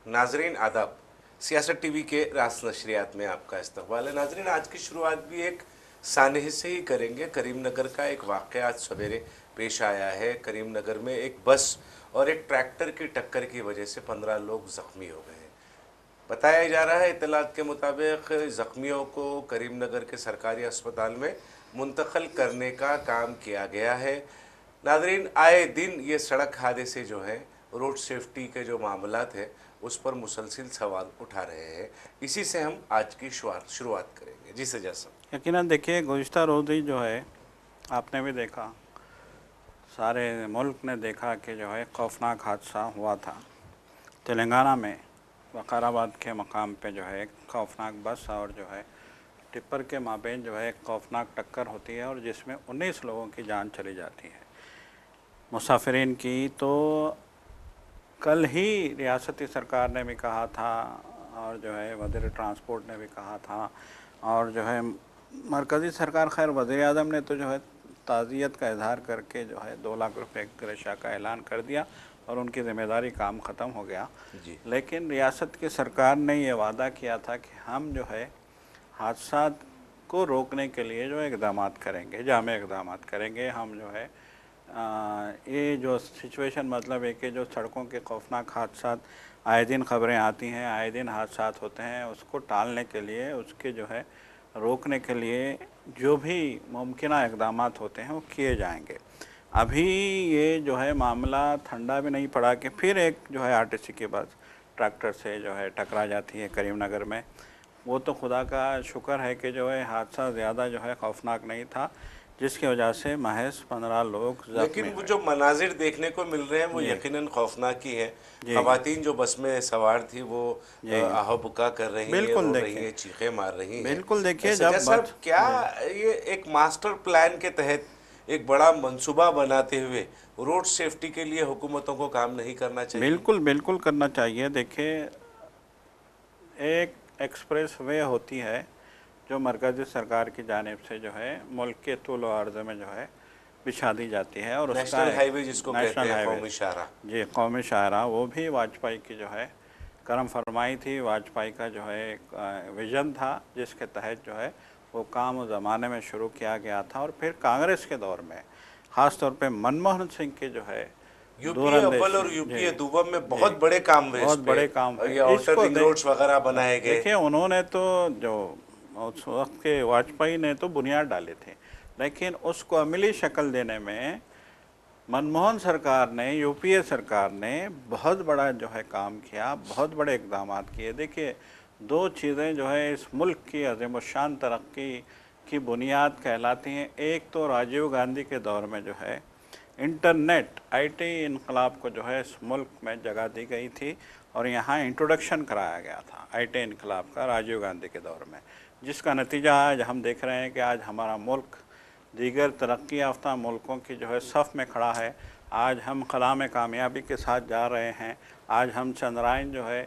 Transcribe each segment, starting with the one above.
नाजरीन आदाब, सियासत टीवी के रास नशरियात में आपका इस्तकबाल है। नाजरीन, आज की शुरुआत भी एक सानहे से ही करेंगे। करीमनगर का एक वाक़या आज सवेरे पेश आया है। करीमनगर में एक बस और एक ट्रैक्टर की टक्कर की वजह से 15 लोग ज़ख्मी हो गए हैं। बताया जा रहा है, इत्तलात के मुताबिक ज़ख्मियों को करीमनगर के सरकारी अस्पताल में मुंतकिल करने का काम किया गया है। नादरीन, आए दिन ये सड़क हादसे जो हैं, रोड सेफ्टी के जो मामलात हैं, उस पर मुसलसिल सवाल उठा रहे हैं। इसी से हम आज की शुरुआत करेंगे। जी सजा साहब। यकीनन देखिए, गुज़िश्ता रोज़ ही जो है आपने भी देखा, सारे मुल्क ने देखा कि जो है खौफनाक हादसा हुआ था तेलंगाना में। वकाराबाद के मकाम पे जो है एक खौफनाक बस और जो है टिप्पर के माबेन जो है एक खौफनाक टक्कर होती है और जिसमें 19 लोगों की जान चली जाती है मुसाफिरीन की। तो कल ही रियासती सरकार ने भी कहा था और जो है वज़ीर ट्रांसपोर्ट ने भी कहा था और जो है मरकज़ी सरकार, खैर वज़ीर आज़म ने तो जो है ताज़ियत का इजहार करके जो है 2 लाख रुपए के रिशा का ऐलान कर दिया और उनकी ज़िम्मेदारी काम ख़त्म हो गया। जी। लेकिन रियासत की सरकार ने ये वादा किया था कि हम जो है हादसा को रोकने के लिए जो इकदाम करेंगे, जामे इकदाम करेंगे। हम जो है ये जो सिचुएशन, मतलब है कि जो सड़कों के खौफनाक हादसा आए दिन खबरें आती हैं, आए दिन हादसा होते हैं, उसको टालने के लिए, उसके जो है रोकने के लिए जो भी मुमकिन इकदाम होते हैं वो किए जाएंगे। अभी ये जो है मामला ठंडा भी नहीं पड़ा कि फिर एक जो है आरटीसी की बस ट्रैक्टर से जो है टकरा जाती है करीमनगर में। वो तो खुदा का शुक्र है कि जो है हादसा ज़्यादा जो है खौफनाक नहीं था, जिसकी वजह से महज 15 लोग लेकिन ज़ख्मी वो हुए। जो मनाजिर देखने को मिल रहे हैं वो जी यकीनन खौफनाक ही है। जी खवातीन जो बस में सवार थी वो जी आहो बुका कर रही हैं, बिल्कुल रो रही देखिए, हैं, चीखें मार रही हैं। बिल्कुल देखिए सज्जा जब साहब, बस क्या जी ये एक मास्टर प्लान के तहत एक बड़ा मंसूबा बनाते हुए रोड सेफ्टी के लिए हुकूमतों को काम नहीं करना चाहिए? बिल्कुल बिल्कुल करना चाहिए। देखिए, एक एक्सप्रेस वे होती है जो मरकज़ी सरकार की जानिब से जो है मुल्क के तूल व अर्ज़ में जो है बिछा दी जाती है और उसका नेशनल एक हाईवे जिसको कहते नेशनल हैं, हाईवे, कौमी शाहरा। जी कौमी शाहरा, वो भी वाजपेयी की जो है करम फरमाई थी। वाजपेयी का जो है एक विज़न था जिसके तहत जो है वो काम उस ज़माने में शुरू किया गया था और फिर कांग्रेस के दौर में ख़ास तौर पे मनमोहन सिंह के जो है यूपीए अव्वल दूरंदेशी, और जी यूपीए दुबम में जी बहुत बड़े काम हुए इस बहुत पे। बड़े काम है ये आउटर इसको रिंग रोड्स वगैरह बनाए गए। देखिए, उन्होंने तो जो उस वक्त के वाजपेयी ने तो बुनियाद डाले थे, लेकिन उसको अमली शक्ल देने में मनमोहन सरकार ने, यूपीए सरकार ने बहुत बड़ा जो है काम किया, बहुत बड़े इकदाम किए। देखिए, 2 चीज़ें जो है इस मुल्क की अज़ीमुश्शान तरक्की की बुनियाद कहलाती हैं। एक तो राजीव गांधी के दौर में जो है इंटरनेट, आईटी इनकलाब को जो है इस मुल्क में जगह दी गई थी और यहाँ इंट्रोडक्शन कराया गया था आईटी इनकलाब का राजीव गांधी के दौर में, जिसका नतीजा आज हम देख रहे हैं कि आज हमारा मुल्क दीगर तरक्की याफ्ता मुल्कों की जो है सफ़ में खड़ा है। आज हम खला में कामयाबी के साथ जा रहे हैं। आज हम चंद्रायन जो है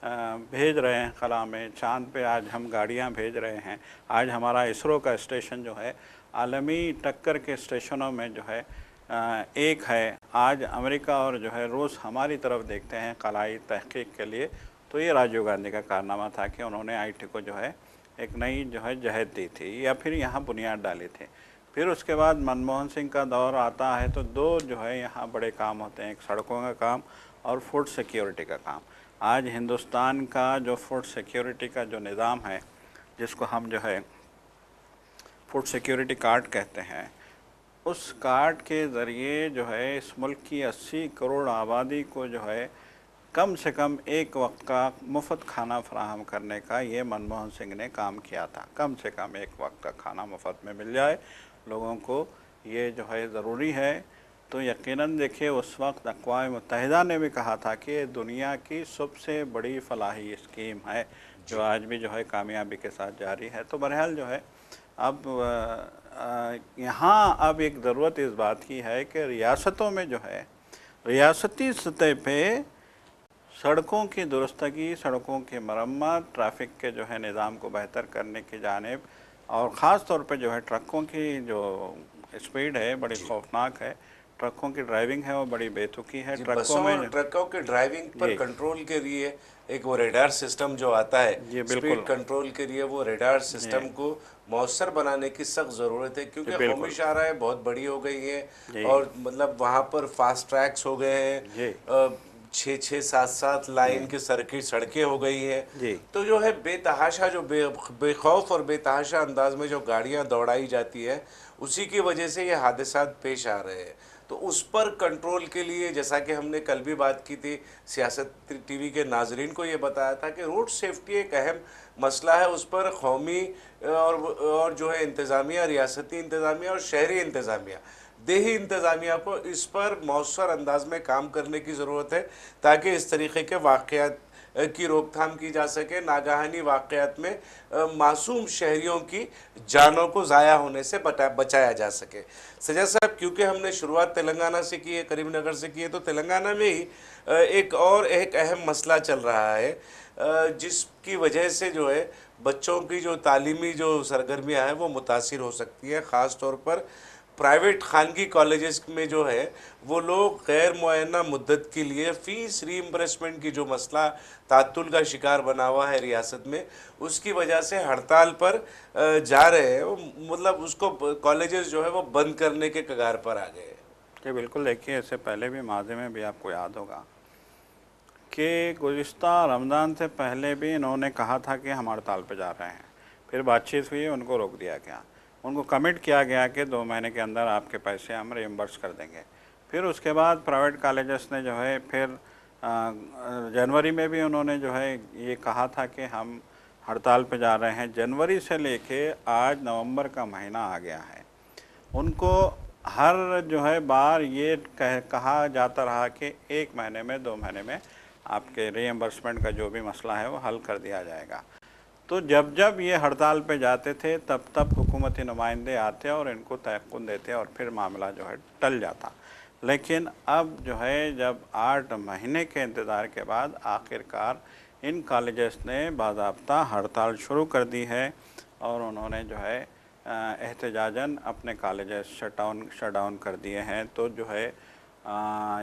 भेज रहे हैं खला में, चाँद पे आज हम गाड़ियाँ भेज रहे हैं। आज हमारा इसरो का स्टेशन जो है आलमी टक्कर के स्टेशनों में जो है एक है। आज अमेरिका और जो है रूस हमारी तरफ देखते हैं खलाई तहकीक के लिए। तो ये राजीव गांधी का कारनामा था कि उन्होंने आईटी को जो है एक नई जो है जहद दी थी या फिर यहाँ बुनियाद डाली थी। फिर उसके बाद मनमोहन सिंह का दौर आता है तो 2 जो है यहाँ बड़े काम होते हैं, एक सड़कों का काम और फूड सिक्योरिटी का काम। आज हिंदुस्तान का जो फूड सिक्योरिटी का जो निज़ाम है, जिसको हम जो है फूड सिक्योरिटी कार्ड कहते हैं, उस कार्ड के ज़रिए जो है इस मुल्क की 80 करोड़ आबादी को जो है कम से कम एक वक्त का मुफ्त खाना फराहम करने का ये मनमोहन सिंह ने काम किया था। कम से कम एक वक्त का खाना मुफ्त में मिल जाए लोगों को, ये जो है ज़रूरी है। तो यकीनन देखिए, उस वक्त अक़वाम मुत्तहिदा ने भी कहा था कि दुनिया की सबसे बड़ी फलाही स्कीम है जो आज भी जो है कामयाबी के साथ जारी है। तो बहरहाल जो है अब यहाँ अब एक ज़रूरत इस बात की है कि रियासतों में जो है रियासती सतह पे सड़कों की दुरुस्तगी, सड़कों की मरम्मत, ट्रैफिक के जो है निज़ाम को बेहतर करने की जानिब और ख़ास तौर पे जो है ट्रकों की जो स्पीड है बड़ी खौफनाक है। ट्रकों की ड्राइविंग है वो बड़ी बेतुकी है। जी, ट्रकों बसों और में ट्रकों के ड्राइविंग पर जी कंट्रोल के लिए एक वो रेडार सिस्टम जो आता है, जी स्पीड बिल्कुल कंट्रोल के लिए वो रेडार जी सिस्टम को मौसर बनाने की सख्त ज़रूरत है, जी क्योंकि कौमी बिल्कुल शाहराहें बहुत बड़ी हो गई हैं जी और मतलब वहाँ पर फास्ट ट्रैक्स हो गए जी हैं, छः छः सात सात जी लाइन के सर्किट सड़कें हो गई हैं। जी तो जो है बेतहाशा जो बेखौफ और बेतहाशा अंदाज में जो गाड़ियाँ दौड़ाई जाती है, उसी की वजह से ये हादसात पेश आ रहे हैं। तो उस पर कंट्रोल के लिए, जैसा कि हमने कल भी बात की थी, सियासत टीवी के नाजरीन को ये बताया था कि रोड सेफ्टी एक अहम मसला है, उस पर कौमी और जो है इंतज़ामिया, रियासती इंतज़ामिया और शहरी इंतज़ामिया, देही इंतज़ामिया को इस पर मौसर अंदाज में काम करने की ज़रूरत है, ताकि इस तरीके के वाक़यात की रोकथाम की जा सके, नागहानी वाक़यात में मासूम शहरियों की जानों को ज़ाया होने से बचाया जा सके। सजा साहब, क्योंकि हमने शुरुआत तेलंगाना से की है, करीमनगर से की है, तो तेलंगाना में ही एक अहम मसला चल रहा है, जिसकी वजह से जो है बच्चों की जो तालीमी जो सरगर्मियाँ हैं वो मुतासिर हो सकती है। ख़ास तौर पर प्राइवेट खानगी कॉलेजेस में जो है वो लोग गैर मुअय्यना मुद्दत के लिए फ़ीस रीइंबर्समेंट की जो मसला तात्तुल का शिकार बना हुआ है रियासत में, उसकी वजह से हड़ताल पर जा रहे हैं। वो मतलब उसको कॉलेजेस जो है वो बंद करने के कगार पर आ गए हैं। जी बिल्कुल। देखिए, इससे पहले भी माज़े में भी आपको याद होगा कि गुज़िश्ता रमज़ान से पहले भी इन्होंने कहा था कि हम हड़ताल पे जा रहे हैं। फिर बातचीत हुई, उनको रोक दिया गया। उनको कमिट किया गया कि 2 महीने के अंदर आपके पैसे हम रिइम्बर्स कर देंगे। फिर उसके बाद प्राइवेट कॉलेजेस ने जो है फिर जनवरी में भी उन्होंने जो है ये कहा था कि हम हड़ताल पे जा रहे हैं। जनवरी से लेके आज नवंबर का महीना आ गया है। उनको हर जो है बार ये कहा जाता रहा कि 1 महीने में 2 महीने में आपके रीइंबर्समेंट का जो भी मसला है वो हल कर दिया जाएगा। तो जब जब ये हड़ताल पे जाते थे तब तब हुकूमती नुमाइंदे आते और इनको तयक़ुन देते और फिर मामला जो है टल जाता। लेकिन अब जो है जब 8 महीने के इंतज़ार के बाद आखिरकार इन कॉलेजेस ने बाज़ाब्ता हड़ताल शुरू कर दी है और उन्होंने जो है एहतजाजन अपने कॉलेजेस शट डाउन कर दिए हैं। तो जो है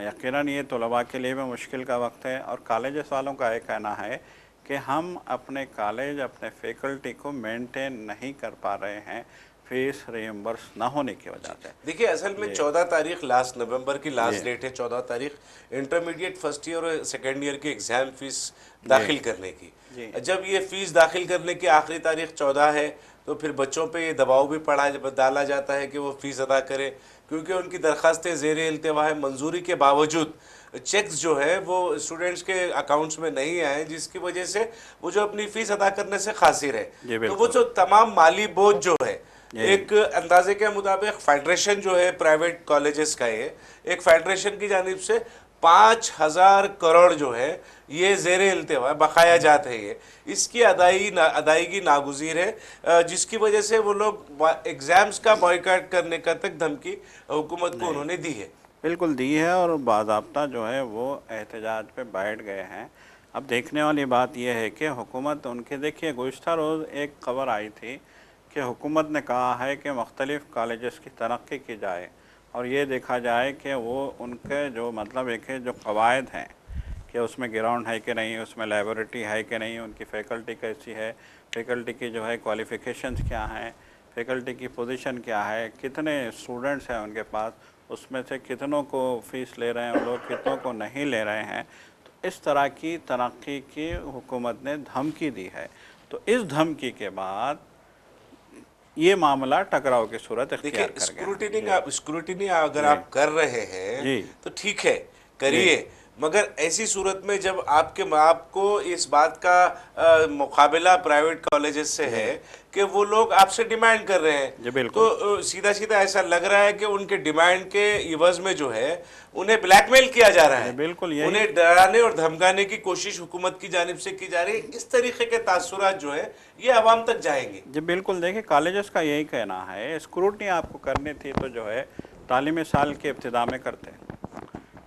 यकीनन ये तलबा के लिए भी मुश्किल का वक्त है और कॉलेजेस वालों का ये कहना है कि हम अपने कॉलेज, अपने फैकल्टी को मेंटेन नहीं कर पा रहे हैं फीस रीइंबर्स ना होने की वजह से। देखिए, असल में 14 तारीख लास्ट नवंबर की लास्ट जी डेट है, 14 तारीख इंटरमीडिएट फर्स्ट ईयर और सेकेंड ईयर की एग्ज़ाम फीस जी दाखिल करने की। जी जब ये फ़ीस दाखिल करने की आखिरी तारीख 14 है, तो फिर बच्चों पे ये दबाव भी डाला जाता है कि वो फ़ीस अदा करें, क्योंकि उनकी दरख्वास्तें ज़ेर इल्तिवा है। मंजूरी के बावजूद चेक्स जो है वो स्टूडेंट्स के अकाउंट्स में नहीं आए, जिसकी वजह से वो जो अपनी फ़ीस अदा करने से कासिर है। जी तो वो बिल्कुल जो तमाम माली बोझ जो है, जी एक अंदाजे के मुताबिक फेडरेशन जो है प्राइवेट कॉलेजेस का, ये एक फेडरेशन की जानिब से 5,000 करोड़ जो है ये ज़ेर इल्तिवा बकाया जात है, ये इसकी अदायगी नागुज़ीर है, जिसकी वजह से वो लोग एग्ज़ाम्स का बॉयकॉट करने का तक धमकी हुकूमत को उन्होंने दी है। बिल्कुल दी है और बाज़ाब्ता जो है वो एहतजाज पे बैठ गए हैं। अब देखने वाली बात यह है कि हुकूमत उनके, देखिए गुज़िश्ता रोज़ एक खबर आई थी कि हुकूमत ने कहा है कि मुख्तलिफ़ कॉलेजेस की तरक्की की जाए और ये देखा जाए कि वो उनके जो मतलब एक है जो कवायद हैं कि उसमें ग्राउंड है कि नहीं, उसमें लैबोरेटरी है कि नहीं, उनकी फ़ैकल्टी कैसी है, फ़ैकल्टी की जो है क्वालिफ़िकेशंस क्या हैं, फ़ैकल्टी की पोजीशन क्या है, कितने स्टूडेंट्स हैं उनके पास, उसमें से कितनों को फ़ीस ले रहे हैं वो लोग, कितनों को नहीं ले रहे हैं। तो इस तरह की तरक्की की हुकूमत ने धमकी दी है। तो इस धमकी के बाद ये मामला टकराव की सूरत देखिए, इख्तियार कर गया। स्क्रूटिनी अगर जी आप कर रहे हैं जी तो ठीक है, जी करिए, मगर ऐसी सूरत में जब आपको इस बात का मुकाबला प्राइवेट कॉलेजेस से जी है कि वो लोग आपसे डिमांड कर रहे हैं, जी तो बिल्कुल सीधा सीधा ऐसा लग रहा है कि उनके डिमांड के इवज में जो है उन्हें ब्लैकमेल किया जा रहा जी है, बिल्कुल यही उन्हें डराने और धमकाने की कोशिश हुकूमत की जानिब से की जा रही है। इस तरीके के तासुरात जो है ये अवाम तक जाएंगे। जी बिल्कुल। देखिए, कॉलेजेस का यही कहना है, स्क्रूटनी आपको करनी थी तो जो है तालीमी साल के इब्तिदा में करते,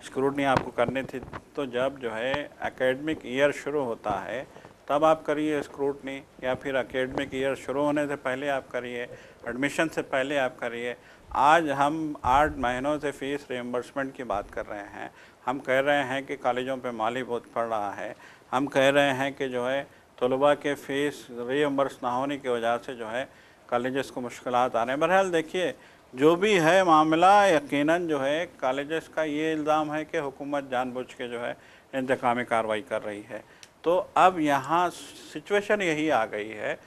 स्क्रूटनी आपको करनी थी तो जब जो है एकेडमिक ईयर शुरू होता है तब आप करिए स्क्रूटनी, या फिर एकेडमिक ईयर शुरू होने से पहले आप करिए, एडमिशन से पहले आप करिए। आज हम 8 महीनों से फीस रिएम्बर्समेंट की बात कर रहे हैं। हम कह रहे हैं कि कॉलेजों पे माली बोझ पड़ रहा है। हम कह रहे हैं कि जो है तलबा के फ़ीस रिएम्बर्स ना होने की वजह से जो है कॉलेजेस को मुश्किलात आ रहे हैं। बहरहाल देखिए, जो भी है मामला, यकीनन जो है कॉलेजेस का ये इल्ज़ाम है कि हुकूमत जानबूझ के जो है इंतकामी कार्रवाई कर रही है। तो अब यहाँ सिचुएशन यही आ गई है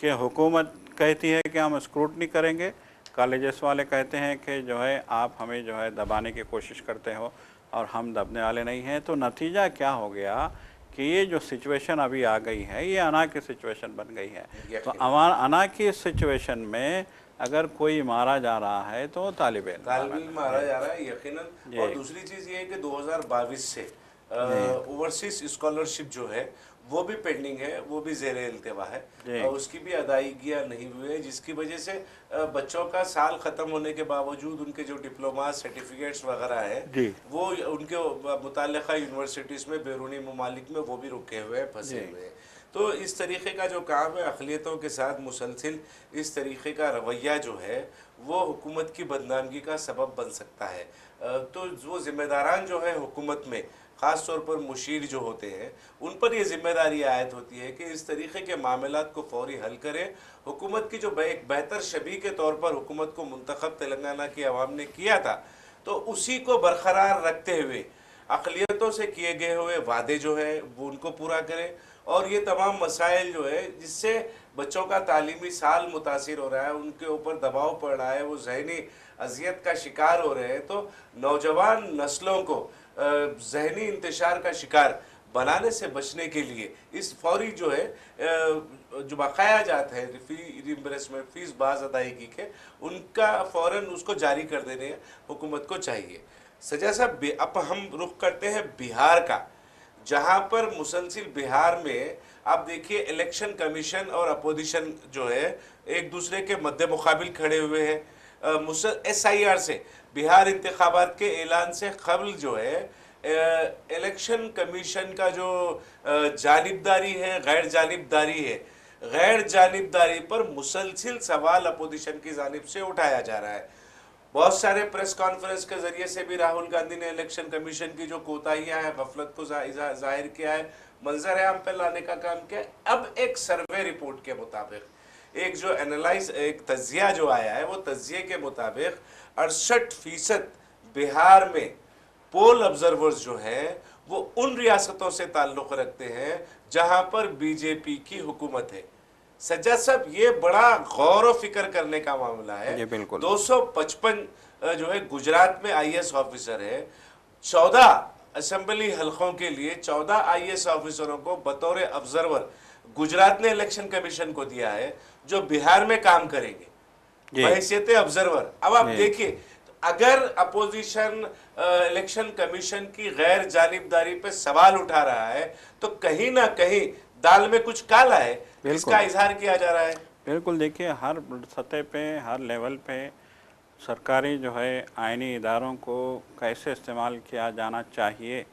कि हुकूमत कहती है कि हम स्क्रूटनी करेंगे, कॉलेजेस वाले कहते हैं कि जो है आप हमें जो है दबाने की कोशिश करते हो और हम दबने वाले नहीं हैं। तो नतीजा क्या हो गया कि ये जो सिचुएशन अभी आ गई है, ये अना की सिचुएशन बन गई है। तो अना की सिचुएशन में अगर कोई मारा जा रहा है तो तालिब इल्म मारा जा रहा है यकीनन। और दूसरी चीज़ ये है कि 2022 से ओवरसीज स्कॉलरशिप जो है वो भी पेंडिंग है, वो भी ज़ेरे इल्तिवा है, उसकी भी अदायगियाँ नहीं हुई है, जिसकी वजह से बच्चों का साल ख़त्म होने के बावजूद उनके जो डिप्लोमा सर्टिफिकेट्स वगैरह हैं वो उनके मुताल्लिक़ा यूनिवर्सिटीज़ में बैरूनी ममालिक में वो भी रुके हुए हैं, फंसे हुए हैं। तो इस तरीक़े का जो काम है अक़लियतों के साथ मुसलसिल इस तरीक़े का रवैया जो है वो हुकूमत की बदनामी का सबब बन सकता है। तो वो ज़िम्मेदारान जो है हुकूमत में, ख़ास तौर पर मुशीर जो होते हैं, उन पर ये ज़िम्मेदारी आयत होती है कि इस तरीक़े के मामलात को फ़ौरी हल करें। हुकूमत की जो एक बेहतर शबी के तौर पर हुकूमत को मुंतखब तेलंगाना की आवाम ने किया था, तो उसी को बरकरार रखते हुए अक़लियतों से किए गए हुए वादे जो है वो उनको पूरा करें। और ये तमाम मसाइल जो है जिससे बच्चों का तालीमी साल मुतासिर हो रहा है, उनके ऊपर दबाव पड़ रहा है, वो ज़हनी अजियत का शिकार हो रहे हैं, तो नौजवान नस्लों को ज़हनी इंतशार का शिकार बनाने से बचने के लिए इस फौरी जो है जो बकाया जात है रिइंबर्समेंट फ़ीस बाज़ अदायगी के, उनका फ़ौरन उसको जारी कर देने हुकूमत को चाहिए। सजा साहब, अब हम रुख करते हैं बिहार का, जहाँ पर मुसलसिल बिहार में आप देखिए इलेक्शन कमीशन और अपोजिशन जो है एक दूसरे के मद्दे मुकाबिल खड़े हुए हैं। SIR से बिहार इंतखाबात के ऐलान से कबल जो है इलेक्शन कमीशन का जो जानिबदारी है, गैर जानिबदारी है, गैर जानिबदारी पर मुसलसिल सवाल अपोजिशन की जानिब से उठाया जा रहा है। बहुत सारे प्रेस कॉन्फ्रेंस के ज़रिए से भी राहुल गांधी ने इलेक्शन कमीशन की जो कोताहियाँ हैं, गफलत को जाहिर किया है, मंजर आम पे लाने का काम किया। अब एक सर्वे रिपोर्ट के मुताबिक एक जो एक तजिया जो आया है, वो तजिए के मुताबिक 68% बिहार में पोल ऑब्जर्वर्स जो हैं वो उन रियासतों से ताल्लुक़ रखते हैं जहां पर बीजेपी की हुकूमत है। सज्जाद साहब, ये बड़ा गौर व फिक्र करने का मामला है। 255 जो है गुजरात में IAS ऑफिसर है, 14 असेंबली हलकों के लिए 14 IAS ऑफिसरों को बतौर ऑब्जर्वर गुजरात ने इलेक्शन कमीशन को दिया है, जो बिहार में काम करेंगे बहैसियत ऑब्जर्वर। अब आप देखिए, अगर अपोजिशन इलेक्शन कमीशन की गैर जानिबदारी पे सवाल उठा रहा है तो कहीं ना कहीं दाल में कुछ काला है, इसका इजहार किया जा रहा है। बिल्कुल, देखिए हर सतह पे, हर लेवल पे सरकारी जो है आईनी इदारों को कैसे इस्तेमाल किया जाना चाहिए,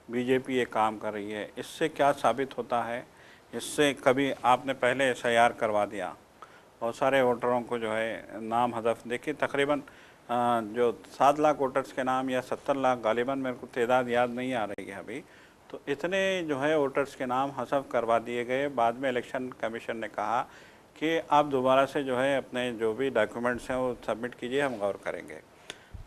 बीजेपी ये काम कर रही है। इससे क्या साबित होता है? इससे कभी आपने पहले SIR करवा दिया, बहुत सारे वोटरों को जो है नाम हज़फ, देखिए तकरीबन जो 7 लाख वोटर्स के नाम या 70 लाख, गालिबन मेरे को तादाद याद नहीं आ रही है अभी, तो इतने जो है वोटर्स के नाम हज़फ करवा दिए गए। बाद में इलेक्शन कमीशन ने कहा कि आप दोबारा से जो है अपने जो भी डॉक्यूमेंट्स हैं वो सबमिट कीजिए, हम गौर करेंगे।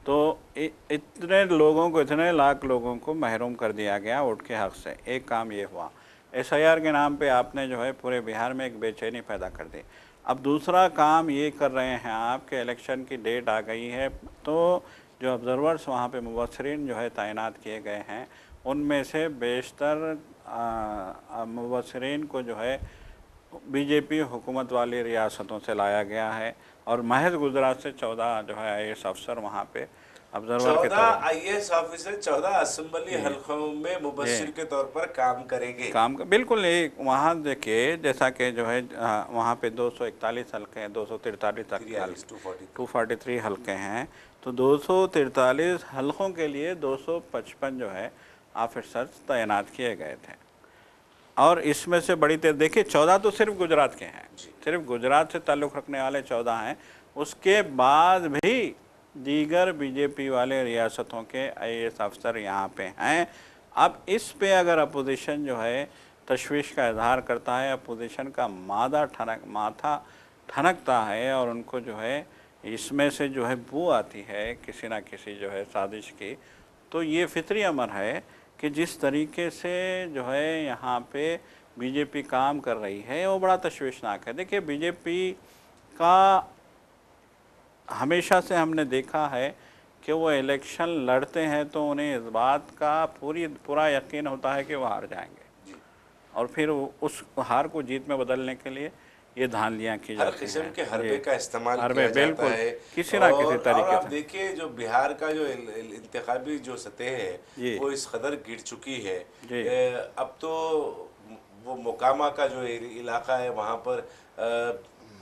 तो इतने लोगों को, इतने लाख लोगों को महरूम कर दिया गया वोट के हक़ से। एक काम ये हुआ। SIR के नाम पे आपने जो है पूरे बिहार में एक बेचैनी पैदा कर दी। अब दूसरा काम ये कर रहे हैं आप कि इलेक्शन की डेट आ गई है, तो जो ऑब्जर्वर्स वहाँ पे मुबसरीन जो है तैनात किए गए हैं, उनमें से बेशतर मुबसरीन को जो है बीजेपी हुकूमत वाली रियासतों से लाया गया है और महज गुजरात से 14 जो है IAS अफसर वहाँ पे ऑब्जर्वर के तौर पर, 14 IAS ऑफिसर 14 असेंबली हलकों में मुबस्सिर के तौर पर काम करेंगे। बिल्कुल। एक वहाँ देखिए, जैसा कि जो है वहाँ पे 241 हल्के हैं, 243 हल्के, 243 हल्के हैं, तो 243 हलकों के लिए 255 जो है ऑफिसर्स तैनात किए गए थे। और इसमें से बड़ी देखिए 14 तो सिर्फ गुजरात के हैं, सिर्फ गुजरात से ताल्लुक़ रखने वाले 14 हैं। उसके बाद भी दीगर बीजेपी वाले रियासतों के आईएएस अफसर यहाँ पे हैं। अब इस पे अगर अपोजिशन जो है तशवीश का इजहार करता है, अपोजिशन का माथा ठनकता है और उनको जो है इसमें से जो है बू आती है किसी ना किसी जो है साजिश की, तो ये फितरी अमर है कि जिस तरीके से जो है यहाँ पे बीजेपी काम कर रही है वो बड़ा तशवीशनाक है। देखिए, बीजेपी का हमेशा से हमने देखा है कि वो इलेक्शन लड़ते हैं तो उन्हें इस बात का पूरा यकीन होता है कि वो हार जाएंगे और फिर उस हार को जीत में बदलने के लिए ये धांधलियाँ की हर जाती किस्म हैं। के हरबे का इस्तेमाल हरबे किया जाता बिल्कुल है। किसी ना किसी और तरीके आप से। देखिए, जो बिहार का जो इंतखाबी जो सतह है जी वो इस कदर गिर चुकी है। जी अब तो वो मोकामा का जो इलाका है वहाँ पर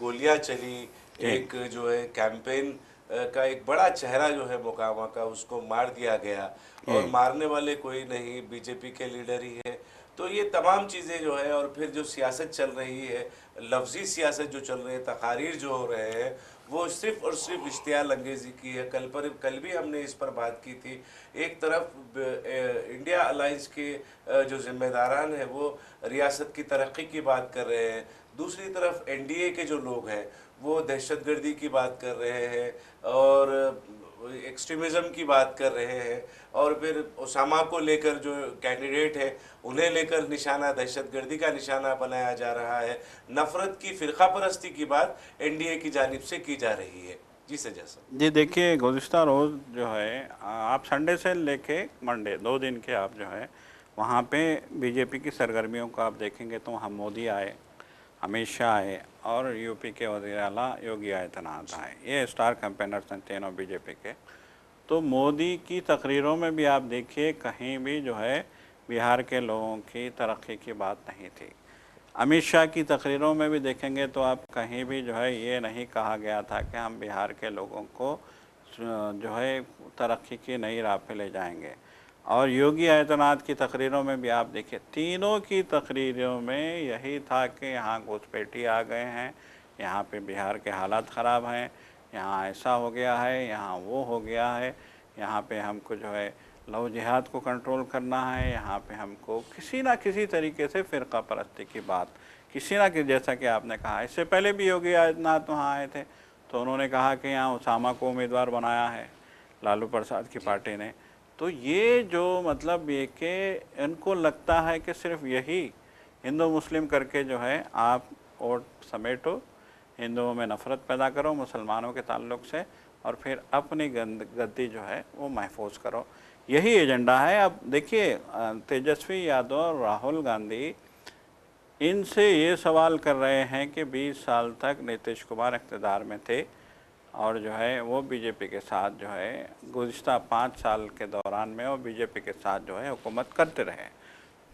गोलियां चली, जी एक जो है कैंपेन का एक बड़ा चेहरा जो है मोकामा का, उसको मार दिया गया और जी मारने वाले कोई नहीं, बीजेपी के लीडर ही है। तो ये तमाम चीज़ें जो है, और फिर जो सियासत चल रही है, लफ्ज़ी सियासत जो चल रही है, तकारीर जो हो रहे हैं, वो सिर्फ़ और सिर्फ इश्तियाल अंगेज़ी की है। कल भी हमने इस पर बात की थी। एक तरफ इंडिया अलाइंस के जो ज़िम्मेदारान हैं वो रियासत की तरक्की की बात कर रहे हैं, दूसरी तरफ एनडीए के जो लोग हैं वो दहशतगर्दी की बात कर रहे हैं और एक्सट्रीमिज़म की बात कर रहे हैं, और फिर ओसामा को लेकर जो कैंडिडेट है उन्हें लेकर निशाना दहशतगर्दी का निशाना बनाया जा रहा है। नफ़रत की, फ़िरका परस्ती की बात एनडीए की जानिब से की जा रही है। जी सजा साहब। जी देखिए, गुज़िस्ता रोज़ जो है आप संडे से लेके मंडे 2 दिन के आप जो है वहाँ पे बीजेपी की सरगर्मियों को आप देखेंगे तो वहाँ मोदी आए, अमित शाह आए और यूपी के वज़ीर आला योगी आदित्यनाथ आए। ये स्टार कैंपेनर्स हैं तीनों बीजेपी के। तो मोदी की तकरीरों में भी आप देखिए कहीं भी जो है बिहार के लोगों की तरक्की की बात नहीं थी। अमित शाह की तकरीरों में भी देखेंगे तो आप कहीं भी जो है ये नहीं कहा गया था कि हम बिहार के लोगों को जो है तरक्की की नई राह पे ले जाएंगे। और योगी आदित्यनाथ की तकरीरों में भी आप देखिए, तीनों की तकरीरों में यही था कि यहाँ घुसपैठी आ गए हैं, यहाँ पे बिहार के हालात ख़राब हैं, यहाँ ऐसा हो गया है, यहाँ वो हो गया है, यहाँ पे हमको जो है लव जिहाद को कंट्रोल करना है, यहाँ पे हमको किसी ना किसी तरीके से फ़िरका परस्ती की बात, किसी ना किसी, जैसा कि आपने कहा इससे पहले भी योगी आदित्यनाथ वहाँ आए थे तो उन्होंने कहा कि यहाँ उसामा को उम्मीदवार बनाया है लालू प्रसाद की पार्टी ने। तो ये जो मतलब ये कि इनको लगता है कि सिर्फ यही हिंदू मुस्लिम करके जो है आप वोट समेटो, हिंदुओं में नफ़रत पैदा करो मुसलमानों के ताल्लुक़ से और फिर अपनी गद्दी जो है वो महफूज करो, यही एजेंडा है। अब देखिए, तेजस्वी यादव और राहुल गांधी इनसे ये सवाल कर रहे हैं कि 20 साल तक नीतीश कुमार इक़्तिदार में थे और जो है वो बीजेपी के साथ जो है गुज़िस्ता 5 साल के दौरान में वो बीजेपी के साथ जो है हुकूमत करते रहे।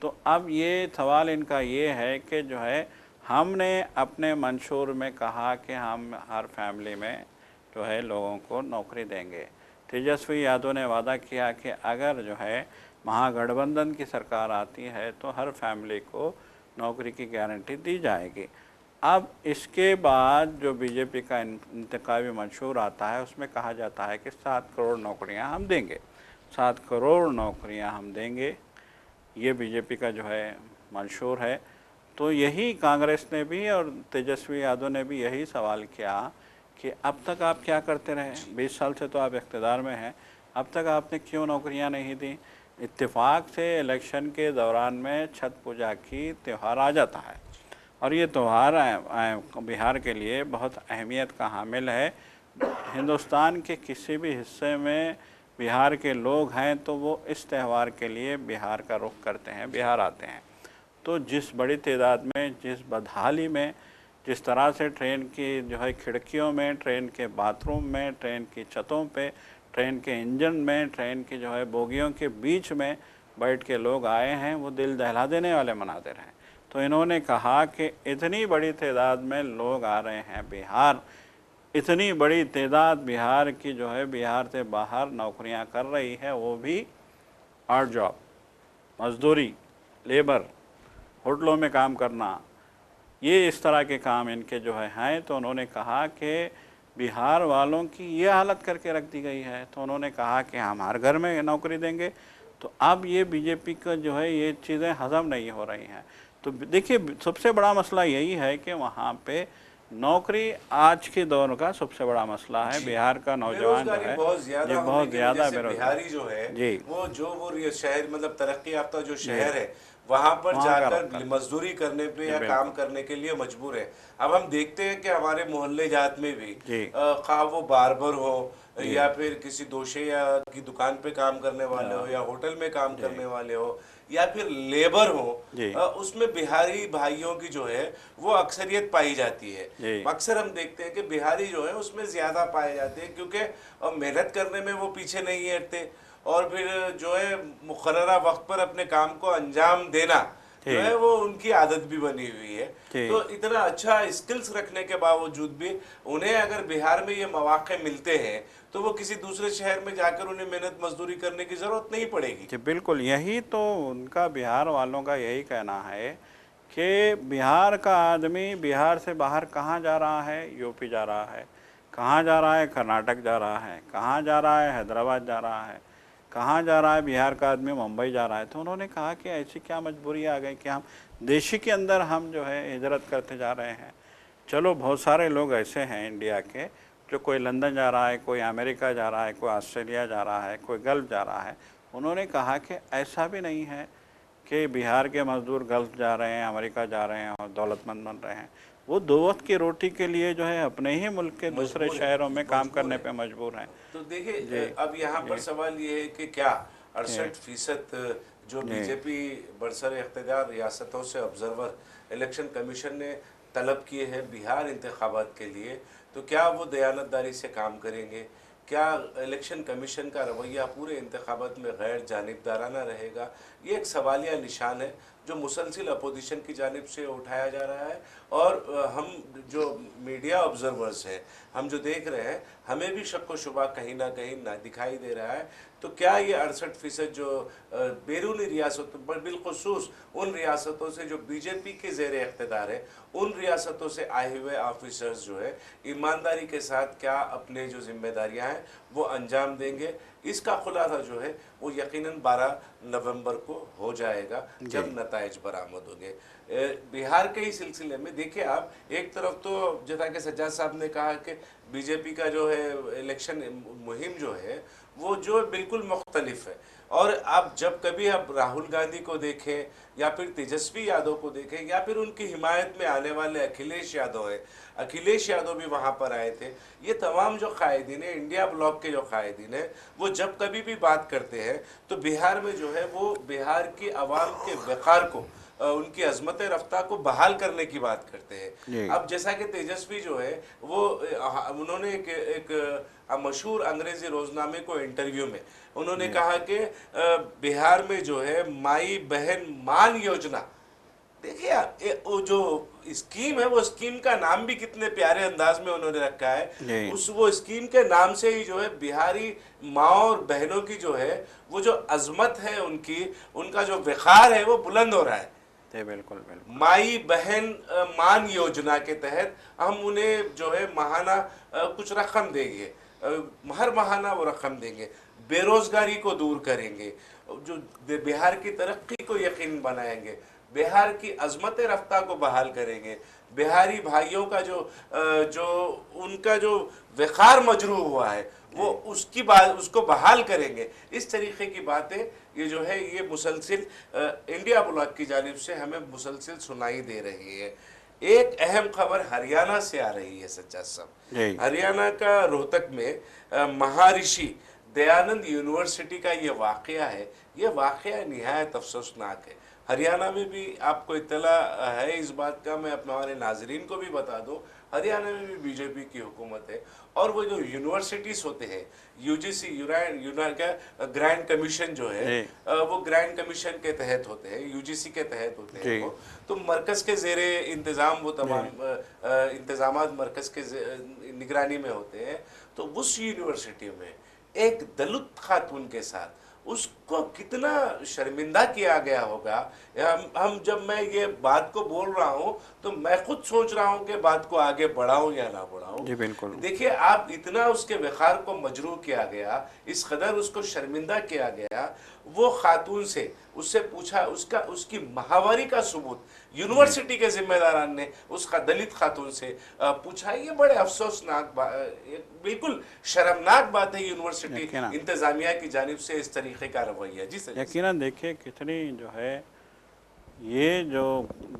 तो अब ये सवाल इनका ये है कि जो है हमने अपने मंशूर में कहा कि हम हर फैमिली में जो है लोगों को नौकरी देंगे। तेजस्वी यादव ने वादा किया कि अगर जो है महागठबंधन की सरकार आती है तो हर फैमिली को नौकरी की गारंटी दी जाएगी। अब इसके बाद जो बीजेपी का इंतखाबी मंशूर आता है उसमें कहा जाता है कि 7 करोड़ नौकरियां हम देंगे, 7 करोड़ नौकरियां हम देंगे, ये बीजेपी का जो है मंशूर है। तो यही कांग्रेस ने भी और तेजस्वी यादव ने भी यही सवाल किया कि अब तक आप क्या करते रहे, 20 साल से तो आप इक़्तिदार में हैं, अब तक आपने क्यों नौकरियां नहीं दी। इत्तेफाक से इलेक्शन के दौरान में छठ पूजा की त्यौहार आ जाता है और ये त्यौहार बिहार के लिए बहुत अहमियत का हामिल है। हिंदुस्तान के किसी भी हिस्से में बिहार के लोग हैं तो वो इस त्यौहार के लिए बिहार का रुख करते हैं, बिहार आते हैं। तो जिस बड़ी तादाद में, जिस बदहाली में, जिस तरह से ट्रेन की जो है खिड़कियों में, ट्रेन के बाथरूम में, ट्रेन की छतों पे, ट्रेन के इंजन में, ट्रेन की जो है बोगियों के बीच में बैठ के लोग आए हैं, वो दिल दहला देने वाले मनाजिर हैं। तो इन्होंने कहा कि इतनी बड़ी तादाद में लोग आ रहे हैं बिहार, इतनी बड़ी तादाद बिहार की जो है बिहार से बाहर नौकरियां कर रही है, वो भी आर्ट जॉब, मजदूरी, लेबर, होटलों में काम करना, ये इस तरह के काम इनके जो है हैं। तो उन्होंने कहा कि बिहार वालों की ये हालत करके रख दी गई है। तो उन्होंने कहा कि हम हर घर में नौकरी देंगे। तो अब ये बीजेपी का जो है ये चीज़ें हजम नहीं हो रही हैं। तो देखिए सबसे बड़ा मसला यही है कि वहाँ पे नौकरी आज के दौर का सबसे बड़ा मसला है। बिहार का नौजवान जो बेरोजगारी है बहुत ये ज्यादा होने बहुत की वजह ज़्यादा से बेरोजगार। बिहारी जो है जी वो शहर मतलब तरक्की याफ्ता जो जी शहर है वहां पर वहाँ का जाकर रखता मजदूरी करने पे जी या काम बिल्कुल करने के लिए मजबूर है। अब हम देखते हैं कि हमारे मोहल्ले जात में भी जी खा वो बार्बर हो जी या फिर किसी दोशे या की दुकान पे काम करने वाले हो हाँ, या होटल में काम जी करने वाले हो या फिर लेबर हो, जी उसमें बिहारी भाइयों की जो है वो अक्सरियत पाई जाती है। जी अक्सर हम देखते हैं कि बिहारी जो है उसमें ज़्यादा पाए जाते हैं क्योंकि मेहनत करने में वो पीछे नहीं हटते और फिर जो है मुकर्ररा वक्त पर अपने काम को अंजाम देना जी जो है वो उनकी आदत भी बनी हुई है। जी तो इतना अच्छा स्किल्स रखने के बावजूद भी उन्हें अगर बिहार में ये मौके मिलते हैं तो वो किसी दूसरे शहर में जाकर उन्हें मेहनत मजदूरी करने की ज़रूरत नहीं पड़ेगी। जी बिल्कुल, यही तो उनका बिहार वालों का यही कहना है कि बिहार का आदमी बिहार से बाहर कहाँ जा रहा है, यूपी जा रहा है, कहाँ जा रहा है, कर्नाटक जा रहा है, कहाँ जा रहा है, हैदराबाद जा रहा है, कहाँ जा रहा है बिहार का आदमी, मुंबई जा रहा है। तो उन्होंने कहा कि ऐसी क्या मजबूरी आ गई कि हम देश ही के अंदर हम जो है हिजरत करते जा रहे हैं। चलो बहुत सारे लोग ऐसे हैं इंडिया के जो कोई लंदन जा रहा है, कोई अमेरिका जा रहा है, कोई ऑस्ट्रेलिया जा रहा है, कोई गल्फ़ जा रहा है। उन्होंने कहा कि ऐसा भी नहीं है कि बिहार के मज़दूर गल्फ़ जा रहे हैं, अमेरिका जा रहे हैं और दौलतमंद बन रहे हैं। वो दो वक्त की रोटी के लिए जो है अपने ही मुल्क के दूसरे मजबूर है, शहरों में काम मजबूर करने है। पे मजबूर हैं। तो देखिए जी अब यहाँ पर जी सवाल ये है कि क्या जी 68% जो जी बीजेपी बरसर इख्तियार रियासतों से ऑब्जर्वर इलेक्शन कमीशन ने तलब किए हैं बिहार इंतखाबात के लिए, तो क्या वो दयानतदारी से काम करेंगे? क्या इलेक्शन कमीशन का रवैया पूरे इंतखाबात में गैर जानिबदाराना रहेगा? ये एक सवालिया निशान है जो मुसलसिल अपोजिशन की जानिब से उठाया जा रहा है। और हम जो मीडिया ऑब्जर्वर्स हैं, हम जो देख रहे हैं, हमें भी शक व शुबा कहीं ना कहीं ना दिखाई दे रहा है। तो क्या ये 68% जो बैरूनी रियासतों पर बिलखुसूस उन रियासतों से जो बीजेपी के ज़ेर इख्तिदार है, उन रियासतों से आए हुए ऑफिसर्स जो है ईमानदारी के साथ क्या अपने जो जिम्मेदारियां हैं वो अंजाम देंगे? इसका खुलासा जो है वो यकीनन 12 नवंबर को हो जाएगा जी जब नताइज बरामद होंगे। बिहार के ही सिलसिले में देखिए आप, एक तरफ तो जैसा कि सज्जाद साहब ने कहा कि बीजेपी का जो है इलेक्शन मुहिम जो है वो जो बिल्कुल मुख्तलिफ है। और आप जब कभी आप राहुल गांधी को देखें या फिर तेजस्वी यादव को देखें या फिर उनकी हिमायत में आने वाले अखिलेश यादव हैं, अखिलेश यादव भी वहाँ पर आए थे। ये तमाम जो कायदीन है, इंडिया ब्लॉक के जो कायदीन है, वो जब कभी भी बात करते हैं तो बिहार में जो है वो बिहार की आवाम के वक़ार को, उनकी अजमत रफ्ता को बहाल करने की बात करते हैं। जी अब जैसा कि तेजस्वी जो है वो उन्होंने एक मशहूर अंग्रेजी रोजनामे को इंटरव्यू में उन्होंने जी कहा कि बिहार में जो है माई बहन मान योजना, देखिए आप वो जो स्कीम है वो स्कीम का नाम भी कितने प्यारे अंदाज में उन्होंने रखा है। जी उस वो स्कीम के नाम से ही जो है बिहारी माँ और बहनों की जो है वो जो अजमत है, उनकी उनका जो वक़ार है वो बुलंद हो रहा है। जी बिल्कुल बिल्कुल माई बहन मान योजना के तहत हम उन्हें जो है महाना कुछ रकम देंगे, हर महाना वो रकम देंगे, बेरोजगारी को दूर करेंगे, जो बिहार की तरक्की को यकीन बनाएंगे, बिहार की अजमत रफ्ता को बहाल करेंगे, बिहारी भाइयों का जो उनका जो वक़ार मजरू हुआ है वो उसकी बात उसको बहाल करेंगे। इस तरीके की बातें ये जो है ये मुसलसिल इंडिया ब्लॉक की जानिब से हमें मुसलसिल सुनाई दे रही है। एक अहम खबर हरियाणा से आ रही है सज्जाद साहब। जी हरियाणा का रोहतक में महर्षि दयानंद यूनिवर्सिटी का ये वाक़या है। ये वाक़या निहायत अफसोसनाक है। हरियाणा में भी आपको इत्तला है इस बात का, मैं अपने हमारे नाजरीन को भी बता दूं, हरियाणा में भी बीजेपी की हुकूमत है। और वो जो यूनिवर्सिटीज़ होते हैं, यूजीसी ग्रैंड कमीशन जो है जी वो ग्रैंड कमीशन के तहत होते हैं, यूजीसी के तहत होते हैं जी वो। तो मरकज़ के ज़ेरे इंतज़ाम वो तमाम जी इंतज़ामात मरकज़ के निगरानी में होते हैं। तो उस यूनिवर्सिटी में एक दलित खातून के साथ उस को कितना शर्मिंदा किया गया होगा। हम जब मैं ये बात को बोल रहा हूँ तो मैं खुद सोच रहा हूँ कि बात को आगे बढ़ाऊं या ना बढ़ाऊं। जी बिल्कुल। देखिए, आप इतना उसके वक़ार को मजरूह किया गया, इस कदर उसको शर्मिंदा किया गया। वो खातून से उससे पूछा, उसकी माहवारी का सबूत जी यूनिवर्सिटी के जिम्मेदारान ने उसका दलित खातून से पूछा। ये बड़े अफसोसनाक बिल्कुल शर्मनाक बात है यूनिवर्सिटी यकीनन इंतजामिया की जानिब से इस तरीके का रवैया। जी सर। यकीनन देखिए कितनी जो है ये जो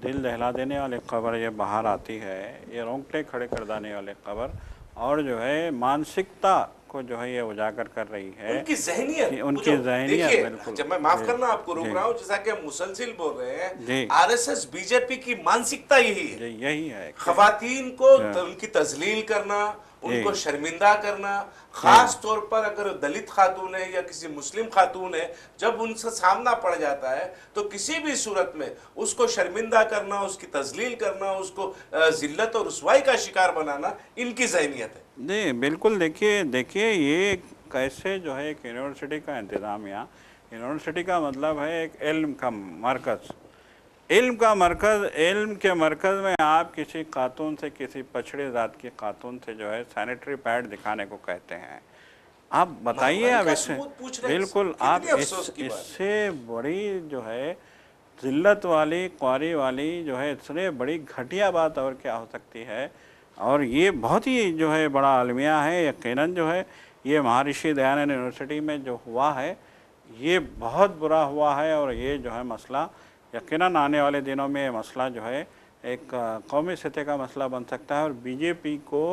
दिल दहला देने वाली खबर ये बाहर आती है, ये रोंगटे खड़े कर देने वाली खबर, और जो है मानसिकता को जो है ये उजागर कर रही है उनकी जहनियत, कि वो जो उनकी जहनियत देखिए, बिल्कुल। जब मैं माफ जी करना आपको रोक जी रहा हूं, जैसा कि हम मुसलसिल बोल रहे हैं, जी आरएसएस बीजेपी की मानसिकता यही है। जी यही है कि खवातीन को हाँ, उनकी तजलील करना, उनको जी शर्मिंदा करना, जी खास तौर पर अगर दलित खातून है या किसी मुस्लिम खातून है, जब उनसे सामना पड़ जाता है तो किसी भी सूरत में उसको शर्मिंदा करना, उसकी तजलील करना, उसको जिल्लत और रुसवाई का शिकार बनाना इनकी जहनियत है। जी बिल्कुल। देखिए देखिए ये कैसे जो है एक यूनिवर्सिटी का इंतज़ामिया, यूनिवर्सिटी का मतलब है एक इल्म का मरकज़, इल्म का मरकज़, इल्म के मरकज़ में आप किसी खातून से, किसी पछड़े ज़ात की खातून से जो है सैनिटरी पैड दिखाने को कहते हैं। आप बताइए, माहवारी अब का इससे सबूत पूछ रहे हैं, बिल्कुल आप कितनी अफसोस की बात है। इससे बड़ी जो है ज़िल्लत वाली, क्वारी वाली जो है, इससे बड़ी घटिया बात और क्या हो सकती है। और ये बहुत ही जो है बड़ा अलमिया है। यकीनन जो है ये महर्षि दयानंद यूनिवर्सिटी में जो हुआ है ये बहुत बुरा हुआ है, और ये जो है मसला यकीनन आने वाले दिनों में ये मसला जो है एक कौमी सतह का मसला बन सकता है, और बीजेपी को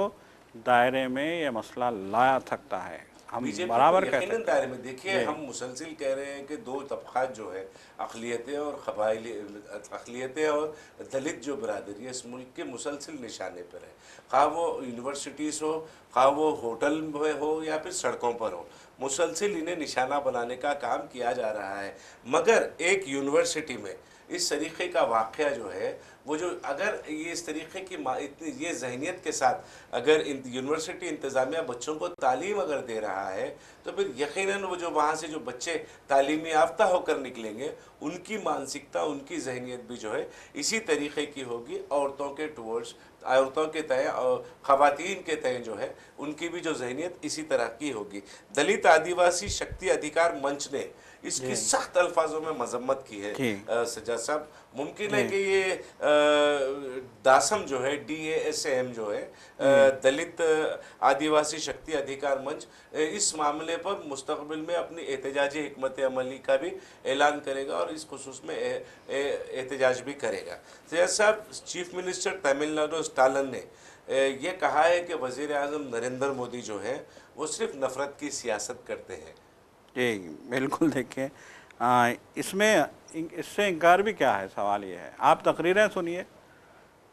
दायरे में ये मसला ला सकता है। हम बीजेपी को बराबर कह यकीनन सकते दायरे हैं। में, देखिए, जी हम मुसलसिल कह रहे हैं कि दो तबक़ात जो है, अक़लियतें और क़बाइली, अक़लियतें और दलित जो बरादरी है, इस मुल्क के मुसलसिल निशाने पर है। खा वो यूनिवर्सिटीज़ हो, खा वो होटल में हो या फिर सड़कों पर हो, मुसलसिल इन्हें निशाना बनाने का काम किया जा रहा है। मगर एक यूनिवर्सिटी में इस तरीक़े का वाक़या जो है, वो जो अगर ये इस तरीक़े की इतनी ये ज़हनियत के साथ अगर यूनिवर्सिटी इंतज़ामिया बच्चों को तालीम अगर दे रहा है, तो फिर यकीनन वो जो वहाँ से जो बच्चे तालीमी याफ्ता होकर निकलेंगे, उनकी मानसिकता, उनकी ज़हनियत भी जो है इसी तरीक़े की होगी। औरतों के टूवर्ड्स, औरतों के तय और ख़वातीन के तय जो है, उनकी भी जो ज़हनियत इसी तरह की होगी। दलित आदिवासी शक्ति अधिकार मंच ने इसकी जी सख्त अल्फाजों में मजम्मत की है। जी सज्जाद साहब, मुमकिन है जी कि ये दासम जो है, DASM जो है, जी दलित आदिवासी शक्ति अधिकार मंच, इस मामले पर मुस्तकबिल में अपनी एहतजाजी हिकमत अमली का भी ऐलान करेगा और इस खुसूस में एहतजाज भी करेगा। सैयद साहब, चीफ मिनिस्टर तमिलनाडु स्टालिन ने ये कहा है कि वज़ीर आज़म नरेंद्र मोदी जो है वो सिर्फ नफ़रत की सियासत करते हैं। जी बिल्कुल। देखिए इसमें इससे इनकार भी क्या है, सवाल ये है। आप तकरीरें सुनिए,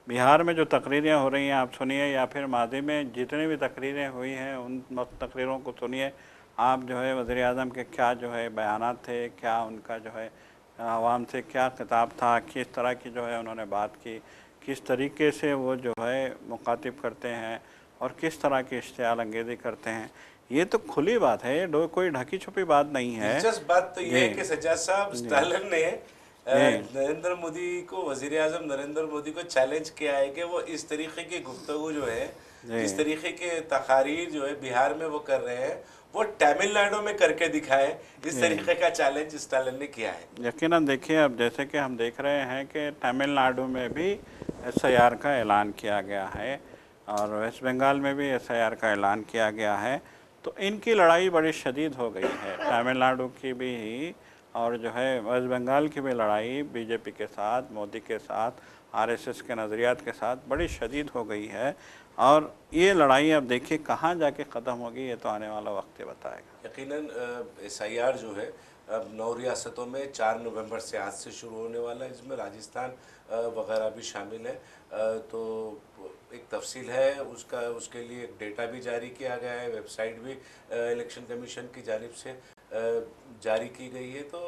बिहार में जो तकरीरें हो रही हैं आप सुनिए, या फिर माजी में जितनी भी तकरीरें हुई हैं उन तकरीरों को सुनिए। आप जो है वज़ीर आज़म के क्या जो है बयानात थे, क्या उनका जो है आवाम से क्या खिताब था, किस तरह की जो है उन्होंने बात की, किस तरीके से वो जो है मुखातिब करते हैं और किस तरह की इश्तियाल अंगेज़ी करते हैं। ये तो खुली बात है, ये कोई ढकी छुपी बात नहीं है। दिलचस्प बात तो यह जी है कि सज्जाद साहब, जी स्टालिन ने जी नरेंद्र मोदी को, वज़ीर आज़म नरेंद्र मोदी को चैलेंज किया है कि वो इस तरीके की गुफ्तगू जो है, जिस जी तरीके के तकारीर जो है बिहार में वो कर रहे हैं, वो तमिलनाडु में करके दिखाए। इस जी तरीके का चैलेंज स्टालिन ने किया है। यकीनन। देखिए अब जैसे कि हम देख रहे हैं कि तमिलनाडु में भी SIR का ऐलान किया गया है, और वेस्ट बंगाल में भी SIR का ऐलान किया गया है। तो इनकी लड़ाई बड़ी शदीद हो गई है, तमिलनाडु की भी और जो है वेस्ट बंगाल की भी लड़ाई बीजेपी के साथ, मोदी के साथ, RSS के नज़रियात के साथ बड़ी शदीद हो गई है। और ये लड़ाई अब देखिए कहाँ जाके ख़त्म होगी, ये तो आने वाला वक्त ही बताएगा। यकीनन SIR जो है अब 9 रियासतों में 4 नवंबर से आज से शुरू होने वाला है, जिसमें राजस्थान वगैरह भी शामिल है। तो एक तफसील है उसका, उसके लिए एक डेटा भी जारी किया गया है, वेबसाइट भी इलेक्शन कमीशन की जानिब से जारी की गई है। तो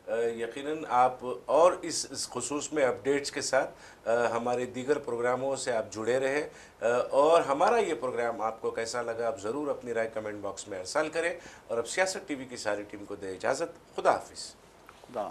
यकीनन आप और इस खुसूस में अपडेट्स के साथ हमारे दीगर प्रोग्रामों से आप जुड़े रहें। और हमारा ये प्रोग्राम आपको कैसा लगा आप ज़रूर अपनी राय कमेंट बॉक्स में अरसाल करें। और अब सियासत टीवी की सारी टीम को दे इजाज़त। खुदा हाफिज़। खुदा